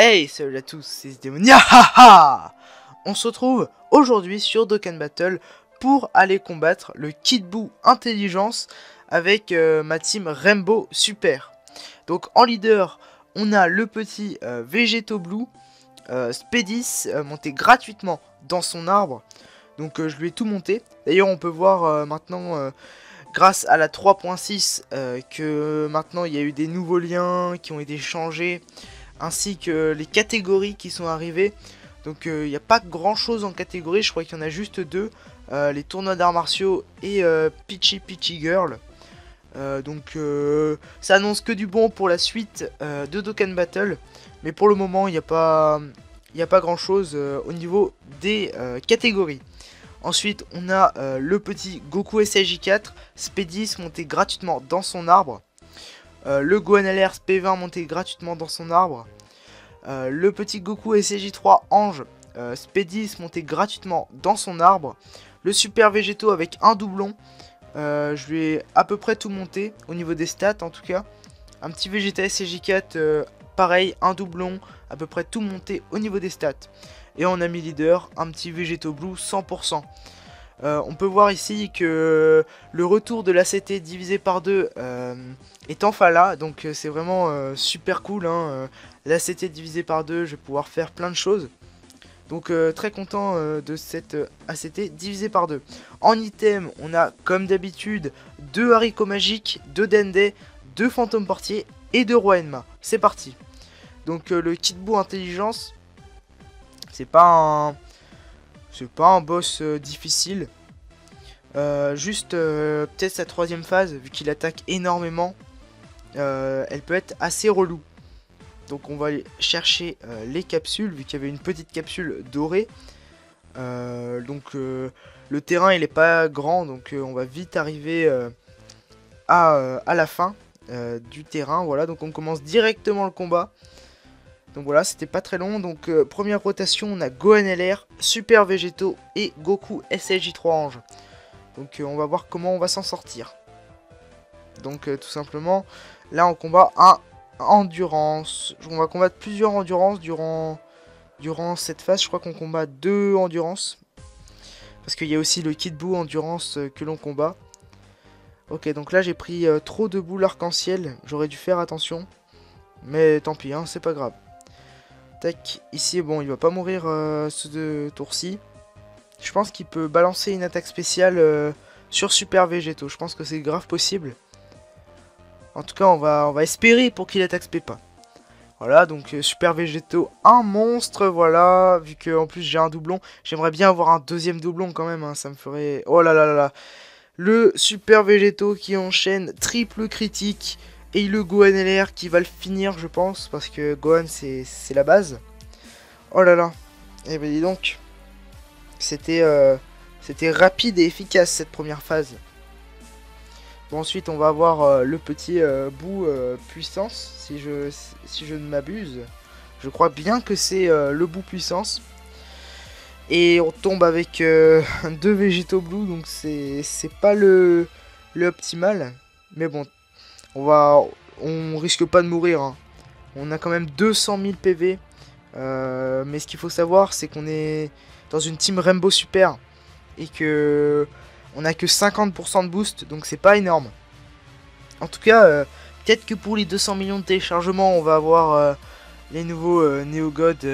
Hey, salut à tous, c'est Démonia. On se retrouve aujourd'hui sur Dokkan Battle pour aller combattre le Kid Buu Intelligence avec ma team Rainbow Super. Donc en leader, on a le petit Végéto Blue, Spedis, monté gratuitement dans son arbre. Donc je lui ai tout monté. D'ailleurs on peut voir maintenant, grâce à la 3.6, que maintenant il y a eu des nouveaux liens qui ont été changés, ainsi que les catégories qui sont arrivées. Donc il n'y a pas grand chose en catégorie, je crois qu'il y en a juste deux, les tournois d'arts martiaux et Peachy Peachy Girl. Donc ça annonce que du bon pour la suite de Dokkan Battle, mais pour le moment il n'y a pas grand chose au niveau des catégories. Ensuite on a le petit Goku SAJ4 Spedis monté gratuitement dans son arbre. Le Gohan LR SP20 monté gratuitement dans son arbre. Le petit Goku SCJ3 Ange Spedis monté gratuitement dans son arbre. Le Super Végéto avec un doublon. Je lui ai à peu près tout monté au niveau des stats en tout cas. Un petit Vegeta SCJ4 pareil, un doublon, à peu près tout monté au niveau des stats. Et en ami leader, un petit Végéto Blue 100%. On peut voir ici que le retour de l'ACT divisé par 2 est enfin là, donc c'est vraiment super cool, hein. L'ACT divisé par 2, je vais pouvoir faire plein de choses. Donc très content de cette ACT divisé par 2. En item, on a comme d'habitude 2 haricots magiques, 2 Dende, 2 fantômes portiers et 2 rois Enma. C'est parti. Donc le Kid Buu Intelligence, c'est pas un boss difficile. Juste peut-être sa troisième phase, vu qu'il attaque énormément, elle peut être assez relou. Donc on va aller chercher les capsules, vu qu'il y avait une petite capsule dorée. Le terrain il est pas grand, donc on va vite arriver à la fin du terrain. Voilà, donc on commence directement le combat. Donc voilà, c'était pas très long. Donc première rotation, on a Gohan LR, Super Végéto et Goku SLJ3 Ange. Donc on va voir comment on va s'en sortir. Donc tout simplement, là on combat un endurance. On va combattre plusieurs endurances durant cette phase. Je crois qu'on combat 2 endurance. Parce qu'il y a aussi le Kid Buu endurance que l'on combat. Ok, donc là j'ai pris trop de boules arc-en-ciel. J'aurais dû faire attention. Mais tant pis, hein, c'est pas grave. Tac, ici, bon, il va pas mourir ce tour-ci. Je pense qu'il peut balancer une attaque spéciale sur Super Végéto. Je pense que c'est grave possible. En tout cas, on va espérer pour qu'il attaque Peppa. Voilà, donc Super Végéto, un monstre, voilà. Vu que en plus j'ai un doublon. J'aimerais bien avoir un deuxième doublon quand même, hein, ça me ferait... Oh là là là là. Le Super Végéto qui enchaîne triple critique. Et le Gohan LR qui va le finir, je pense, parce que Gohan c'est la base. Oh là là. Et ben dis donc. C'était rapide et efficace cette première phase. Bon, ensuite on va avoir le petit Buu puissance, si je ne m'abuse. Je crois bien que c'est le Buu puissance. Et on tombe avec 2 Végéto Blue, donc c'est pas le optimal. Mais bon, on risque pas de mourir, hein. On a quand même 200 000 PV. Mais ce qu'il faut savoir, c'est qu'on est dans une team Rainbow Super et que on a que 50% de boost, donc c'est pas énorme. En tout cas, peut-être que pour les 200 millions de téléchargements, on va avoir les nouveaux Neo God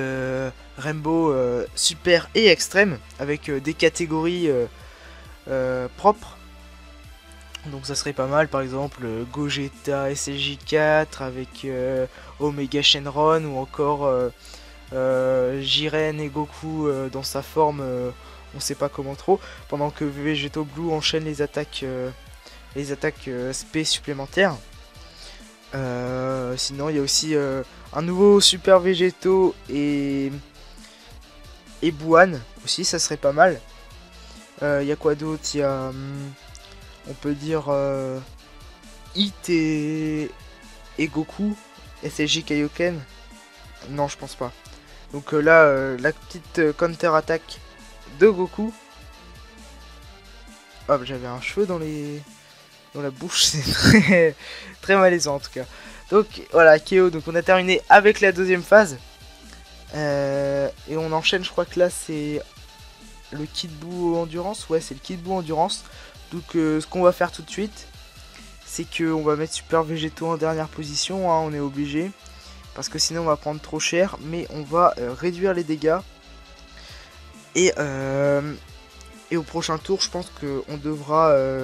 Rainbow Super et Extrême avec des catégories propres. Donc ça serait pas mal, par exemple Gogeta SLJ4 avec Omega Shenron, ou encore Jiren et Goku dans sa forme, on sait pas comment trop, pendant que Végéto Blue enchaîne les attaques SP supplémentaires. Sinon il y a aussi un nouveau Super Végéto et Buan aussi, ça serait pas mal. Il y a quoi d'autre? Il y a... on peut dire Hit et Goku, SLJ Kaioken. Non, je pense pas. Donc là, la petite counter-attaque de Goku. Hop, j'avais un cheveu dans la bouche, c'est très malaisant en tout cas. Donc voilà, KO, donc on a terminé avec la deuxième phase. Et on enchaîne, je crois que là c'est le Kid Buu Endurance. Ouais, c'est le Kid Buu Endurance. Donc ce qu'on va faire tout de suite, c'est qu'on va mettre Super Végétaux en dernière position, hein, on est obligé. Parce que sinon on va prendre trop cher, mais on va réduire les dégâts. Et au prochain tour, je pense qu'on devra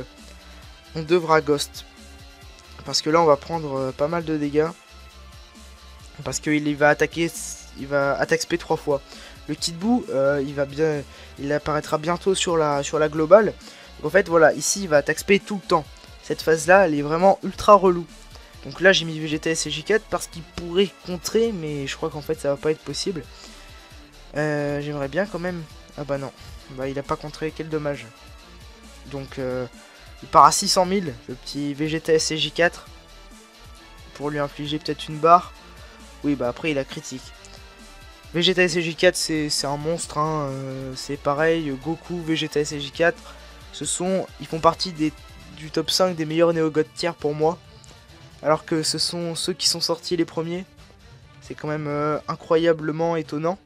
Ghost. Parce que là on va prendre pas mal de dégâts. Parce qu'il va attaquer, il va attaque SP 3 fois. Le Kid Buu, il apparaîtra bientôt sur la globale. Donc en fait voilà, ici il va attaque SP tout le temps. Cette phase là, elle est vraiment ultra relou. Donc là j'ai mis Vegeta SJ4 parce qu'il pourrait contrer, mais je crois qu'en fait ça va pas être possible. J'aimerais bien quand même. Ah bah non, bah il a pas contré, quel dommage. Donc il part à 600 000, le petit Vegeta SJ4. Pour lui infliger peut-être une barre. Oui bah après il a critique. Vegeta SJ4 c'est un monstre, hein. C'est pareil, Goku, Vegeta SJ4, ils font partie du top 5 des meilleurs Néo-God tier pour moi. Alors que ce sont ceux qui sont sortis les premiers. C'est quand même incroyablement étonnant.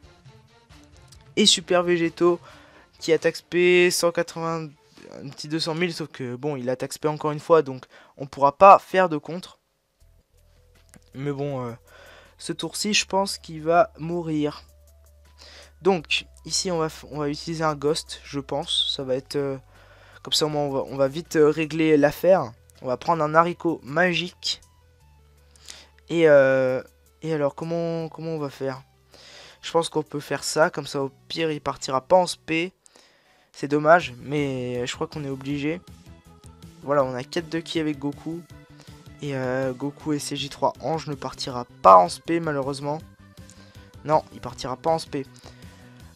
Et Super Végétaux qui attaque SP 180, un petit 200 000, sauf que bon, il attaque SP encore une fois, donc on pourra pas faire de contre. Mais bon, ce tour-ci, je pense qu'il va mourir. Donc, ici, on va utiliser un Ghost, je pense. Ça va être... comme ça, on va vite régler l'affaire. On va prendre un haricot magique. Et alors, comment on va faire? Je pense qu'on peut faire ça, comme ça, au pire, il partira pas en SP. C'est dommage, mais je crois qu'on est obligé. Voilà, on a 4 de ki avec Goku. Et Goku et CJ3 Ange ne partira pas en SP malheureusement. Non, il partira pas en SP.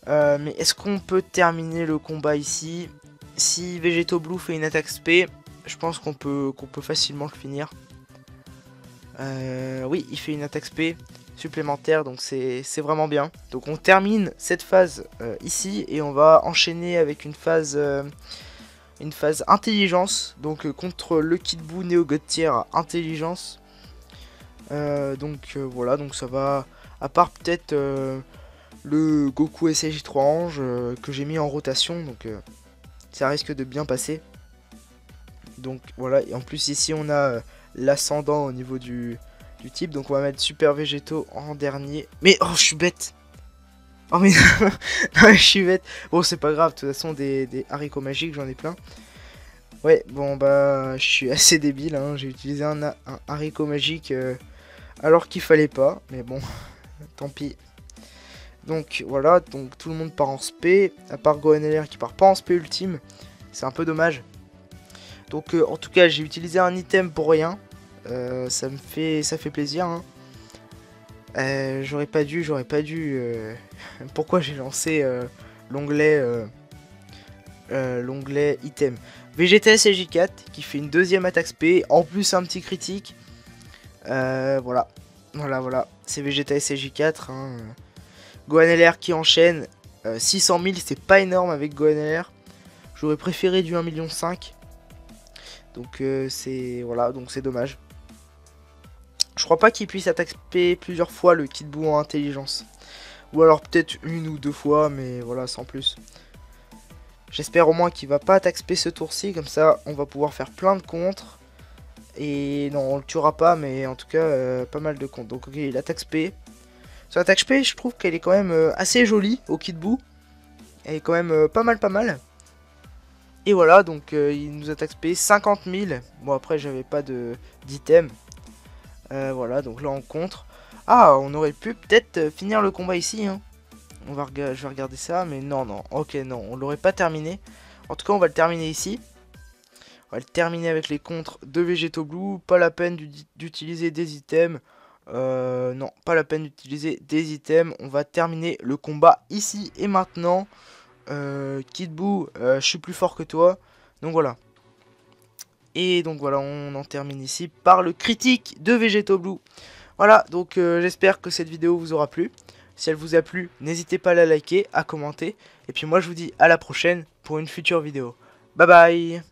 Mais est-ce qu'on peut terminer le combat ici? Si Végéto Blue fait une attaque SP, je pense qu'on peut facilement le finir. Oui, il fait une attaque SP supplémentaire, donc c'est vraiment bien. Donc on termine cette phase ici et on va enchaîner avec une phase intelligence, donc contre le Kid Buu Néo-God tier intelligence. Voilà, donc ça va, à part peut-être le Goku SJ3 Ange que j'ai mis en rotation, donc ça risque de bien passer. Donc voilà, et en plus ici on a l'ascendant au niveau du type, donc on va mettre Super Végétaux en dernier. Mais oh, je suis bête! Oh mais non, je suis bête. Bon, c'est pas grave, de toute façon des haricots magiques, j'en ai plein. Ouais, bon bah je suis assez débile, hein. J'ai utilisé un haricot magique alors qu'il fallait pas, mais bon, tant pis. Donc voilà, donc tout le monde part en SP, à part Gohan LR qui part pas en SP ultime, c'est un peu dommage. Donc en tout cas j'ai utilisé un item pour rien, ça fait plaisir, hein. J'aurais pas dû, pourquoi j'ai lancé l'onglet item. Vegeta SJ4 qui fait une deuxième attaque SP, en plus un petit critique. Voilà, c'est Vegeta SJ4, hein. Gohan LR qui enchaîne 600 000, c'est pas énorme avec Gohan LR. J'aurais préféré du 1,5 million. Donc voilà, donc c'est dommage. Je crois pas qu'il puisse attaquer plusieurs fois le Kid Buu en intelligence. Ou alors peut-être une ou deux fois, mais voilà, sans plus. J'espère au moins qu'il va pas attaquer ce tour-ci, comme ça on va pouvoir faire plein de contres. Et non, on le tuera pas, mais en tout cas, pas mal de contres. Donc ok, il attaque SP. Son attaque SP, je trouve qu'elle est quand même assez jolie au Kid Buu. Elle est quand même pas mal. Et voilà, donc il nous attaque SP 50 000. Bon, après, j'avais pas d'item. Voilà, donc là on contre. Ah, on aurait pu peut-être finir le combat ici, hein. Je vais regarder ça, mais non, ok, non, on l'aurait pas terminé. En tout cas, on va le terminer ici. On va le terminer avec les contres de Végéto Blue. Pas la peine d'utiliser des items. Non, pas la peine d'utiliser des items. On va terminer le combat ici et maintenant. Kid Buu, je suis plus fort que toi. Donc voilà. Et donc voilà, on en termine ici par le critique de Végéto Blue. Voilà, donc j'espère que cette vidéo vous aura plu. Si elle vous a plu, n'hésitez pas à la liker, à commenter. Et puis moi je vous dis à la prochaine pour une future vidéo. Bye bye!